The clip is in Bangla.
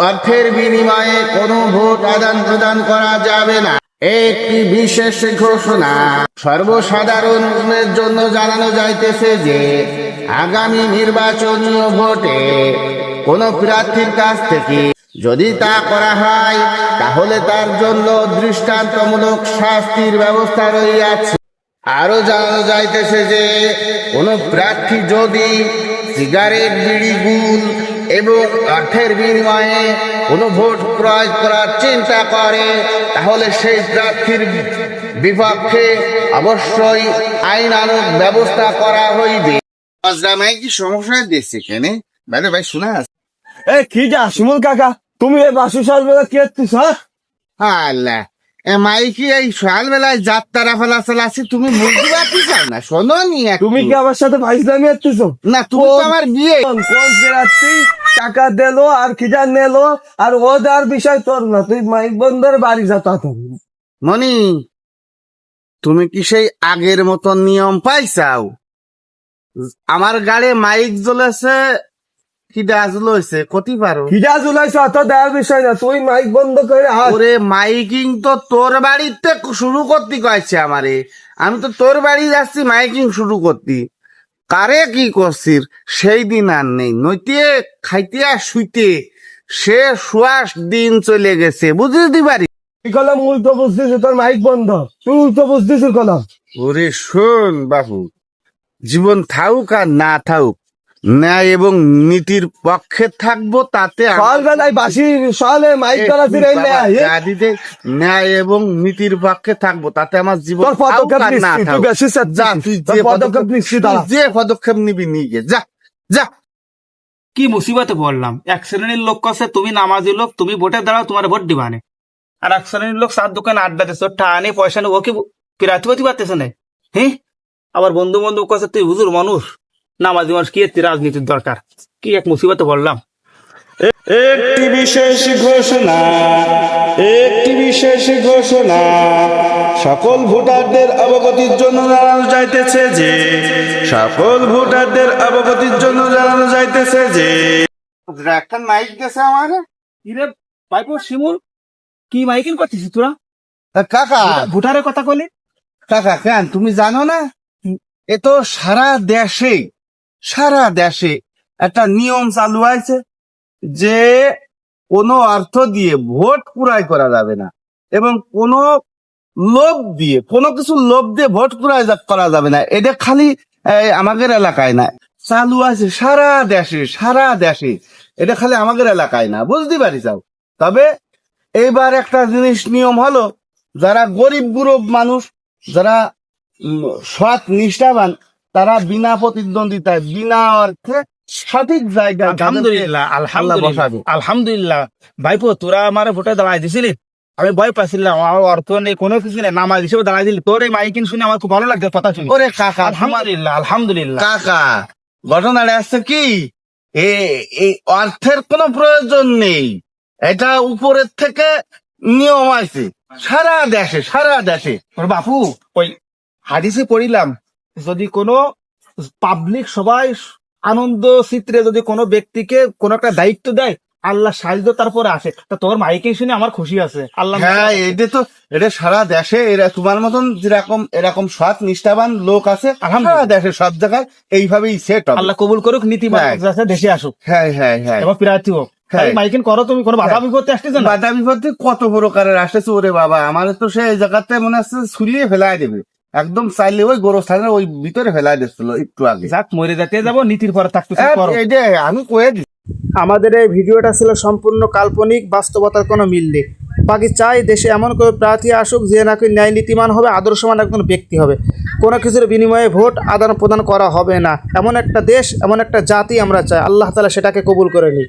অর্থের বিনিময়ে কোনো ভোট আদান প্রদান করা যাবে না। একটি বিশেষ ঘোষণা সর্বসাধারণের জন্য জানানো যাইতেছে যে আগামী নির্বাচনীয় ভোটে কোনো প্রার্থীর কাছ থেকে যদি তা করা হয় তাহলে তার জন্য দৃষ্টান্তমূলক শাস্তির ব্যবস্থা রইয়াছে। আরো জানানো যাইতেছে যে কোনো প্রার্থী যদি সিগারেট, বিড়ি, গুল এবং অর্থের বিনিময়ে কোনো ভোট ক্রয় করার চিন্তা করে তাহলে সেই প্রার্থীর বিপক্ষে অবশ্যই আইনানুগ ব্যবস্থা করা হইবে। আজরামাই কি সমস্যা দিচ্ছে কেন ভাই শোনা আছে? কি যা সুমন কাকা, তুমি এই বাসু সাজবেলা কি করছিস? আল্লাহ মাইকি এই সকালবেলায় যাত্রা ফেলা চালাচ্ছি, তুমি বুঝতে পারছিস না? শোনো নি, তুমি কি আমার সাথে ভাইসলামি করছিস? না, তুমি তো আমার বিয়ে। কোন প্রার্থী টাকা দিলো আর কি যা নিলো আর ও যার বিষয় তোর না, তুই মাইক বন্ধের বাড়ি যা। মনি, তুমি কি সেই আগের মতন নিয়ম পাইছাও? আমার গাড়ি মাইক জ্বলেছে, কিডা জ্বলেছে কতি পারো? কিডা জ্বলাইছে অত দেওয়ার বিষয় না, তুই মাইক বন্ধ করে ওরে মাইকিং তো তোর বাড়িতে শুরু করতে কয়েছে আমারে। আমি তো তোর বাড়ি যাচ্ছি মাইকিং শুরু করতি। কারে কি করছিস সেই দিন আর নেই, নইতে খাইতে আর শুইতে সে শুয়াস দিন চলে গেছে, বুঝতে পারি। কলাম উল্টো বুঝতেছ, তোর মাইক বন্ধ, তুই উল্টো বুঝতেছ কলাম। ওরে শোন বাবু, জীবন থাকুক আর না থাকুক, ন্যায় এবং নীতির পক্ষে থাকবো, তাতে সকালবেলায় বাসি সকালে মাইক ধরাতে ন্যায় এবং নীতির পক্ষে থাকবো, তাতে আমার জীবন যে পদক্ষেপ নিবি নিয়ে যা যা। কি মুসিবতে পড়লাম, এক শ্রেণীর লোক কাছে তুমি নামাজি লোক, তুমি ভোটে দাঁড়াও, তোমার ভোট দিবানে, আর এক শ্রেণীর লোক চার দোকানে আড্ডা দিচ্ছে, টানে পয়সা নেই, ওকে প্রার্থী পারতেছে না। হ্যাঁ, আবার বন্ধু বান্ধব কাছে তুই হুজুর মানুষ, নামাজি মানুষ, কি এর রাজনীতির দরকার? কি এক মুসিবতে পড়লাম। একটি বিশেষ ঘোষণা, একটি বিশেষ ঘোষণা সকল ভোটারদের অবগতির জন্য জানানো যাইতেছে যে, সকল ভোটারদের অবগতির জন্য জানানো যাইতেছে যে একটা মাইক গেছে আমার। কিরে ভাইপো শিমুল, কি মাইকিং করছিস তোরা? কাকা, ভোটারের কথা কলি? কাকা কেন তুমি জানো না? এ তো সারা দেশে একটা নিয়ম চালু আছে যে কোনো অর্থ দিয়ে ভোট ক্রয় করা যাবে না, এবং কোনো লোভ দিয়ে ভোট ক্রয় করা যাবে না। এটা খালি আমাদের এলাকায় না, চালু আছে সারা দেশে। এটা খালি আমাদের এলাকায় না, বুঝতে পারিস? তবে এইবার একটা জিনিস নিয়ম হলো, যারা গরিব গুরব মানুষ, যারা সৎ নিষ্ঠাবান, তারা বিনা প্রতিদ্বন্দ্বিতায় বিনা অর্থে সঠিক জায়গায় আলহামদুলিল্লাহ ভাইপো, তোরা আমার ভোটে দাঁড়াই দিছিলি, আমি ভয় পাচ্ছিলাম, আমার অর্থ নেই কোনো কিছু নেই, নামাজ হিসেবে দাঁড়াই দিলি, তোর এই মাইকিং শুনে আমার খুব ভালো লাগছে কথা শুনে। ওরে কাকা, আলহামদুলিল্লাহ কাকা, ঘটনাটা আসছে কি, এই অর্থের কোনো প্রয়োজন নেই, এটা উপরের থেকে নিয়ম আছে সারা দেশে। ওর বাপু, ওই হাদিসে পড়িলাম, যদি কোনো পাবলিক সবাই আনন্দ চিত্রে যদি কোনো ব্যক্তিকে কোনো একটা দায়িত্ব দেয়, আল্লাহ সাহায্য তারপরে আসে। তা তোর মাইকিং শুনে আমার খুশি আছে। আল্লাহ, হ্যাঁ, এটা সারা দেশে তোমার মতন যেরকম এরকম সৎ নিষ্ঠাবান লোক আছে সারা দেশে, সব জায়গায় এইভাবেই সেট। আল্লাহ কবুল করুক, নীতি দেশে আসুক। হ্যাঁ, এবার প্রার্থী হোক। মাইকিং করো তুমি, কোনো বাধা বিপত্তি আসতেছে না? বাধা বিপত্তি কত প্রকারের আসতেছে ওরে বাবা, আমার তো সেই জায়গাতে মনে হচ্ছে ছুলিয়ে ফেলাই দেবে, একদম চাইলে ওই গোরস্থানের ওই ভিতরে ফেলাই দিচ্ছিল একটু আগে। যাক, মরে যেতে যাবো, নীতির পরে থাকতে আমি কয়ে দিই। আমাদের এই ভিডিওটা ছিল সম্পূর্ণ কাল্পনিক, বাস্তবতার কোনো মিল নেই। বাকি চাই দেশে এমন কোনো প্রার্থী আসুক যে নাকি ন্যায় নীতিমান হবে, আদর্শমান একজন ব্যক্তি হবে, কোনো কিছুর বিনিময়ে ভোট আদান প্রদান করা হবে না। এমন একটা দেশ, এমন একটা জাতি আমরা চাই। আল্লাহ তাআলা সেটাকে কবুল করে নিই।